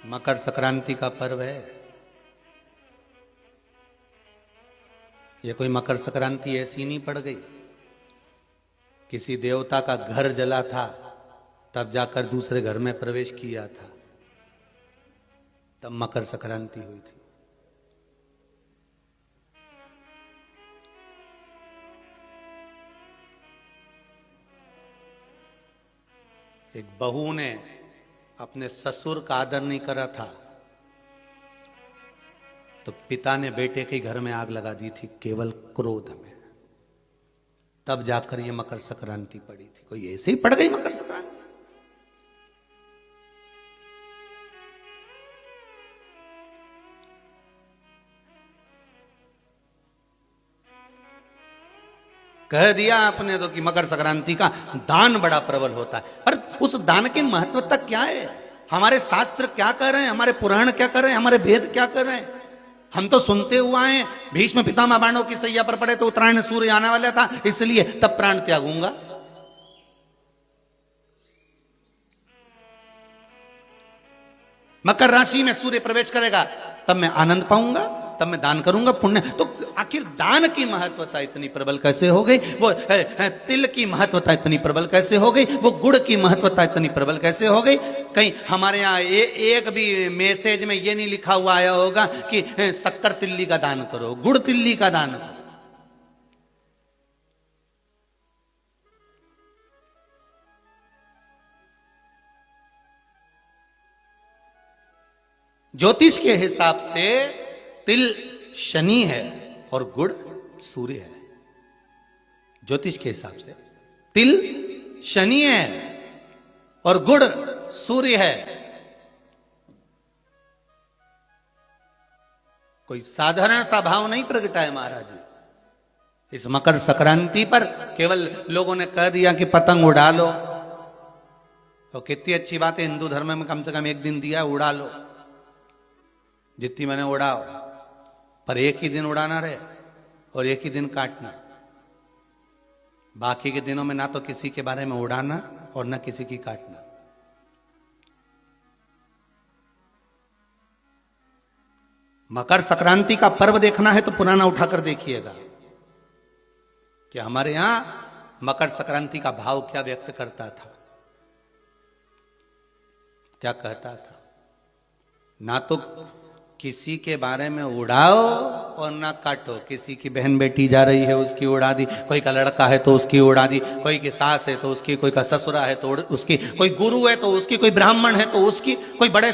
मकर संक्रांति का पर्व है। ये कोई मकर संक्रांति ऐसी नहीं पड़ गई। किसी देवता का घर जला था, तब जाकर दूसरे घर में प्रवेश किया था, तब मकर संक्रांति हुई थी। एक बहू ने अपने ससुर का आदर नहीं करा था, तो पिता ने बेटे के घर में आग लगा दी थी, केवल क्रोध में। तब जाकर ये मकर संक्रांति पड़ी थी। कोई ऐसे ही पड़ गई मकर संक्रांति? कह दिया आपने तो कि मकर संक्रांति का दान बड़ा प्रबल होता है, पर उस दान की महत्वता क्या है? हमारे शास्त्र क्या कर रहे हैं, हमारे पुराण क्या कर रहे हैं, हमारे वेद क्या कर रहे हैं? हम तो सुनते हुए आए, भीष्म पितामह बाणों की सैया पर पड़े तो उत्तरायण सूर्य आने वाला था, इसलिए तब प्राण त्यागूंगा। मकर राशि में सूर्य प्रवेश करेगा तब मैं आनंद पाऊंगा, तब मैं दान करूंगा, पुण्य। तो आखिर दान की महत्वता इतनी प्रबल कैसे हो गई? वो तिल की महत्वता इतनी प्रबल कैसे हो गई? वो गुड़ की महत्वता इतनी प्रबल कैसे हो गई? कहीं हमारे यहाँ एक भी मैसेज में ये नहीं लिखा हुआ आया होगा कि शक्कर तिल्ली का दान करो, गुड़ तिल्ली का दान करो। ज्योतिष के हिसाब से तिल शनि है और गुड़ सूर्य है। ज्योतिष के हिसाब से तिल शनि है और गुड़ सूर्य है। कोई साधारण सा भाव नहीं प्रगटा है महाराज जी। इस मकर संक्रांति पर केवल लोगों ने कह दिया कि पतंग उड़ा लो, तो कितनी अच्छी बात है, हिंदू धर्म में कम से कम एक दिन दिया, उड़ा लो, जितनी मैंने उड़ाओ, पर एक ही दिन उड़ाना रहे और एक ही दिन काटना। बाकी के दिनों में ना तो किसी के बारे में उड़ाना और ना किसी की काटना। मकर संक्रांति का पर्व देखना है तो पुराना उठाकर देखिएगा कि हमारे यहां मकर संक्रांति का भाव क्या व्यक्त करता था, क्या कहता था। ना तो किसी के बारे में उड़ाओ और ना काटो। किसी की बहन बेटी जा रही है उसकी उड़ा दी, कोई का लड़का है तो उसकी उड़ा दी, कोई की सास है तो उसकी, कोई का ससुरा है तो उसकी, कोई गुरु है तो उसकी, कोई ब्राह्मण है तो उसकी, कोई बड़े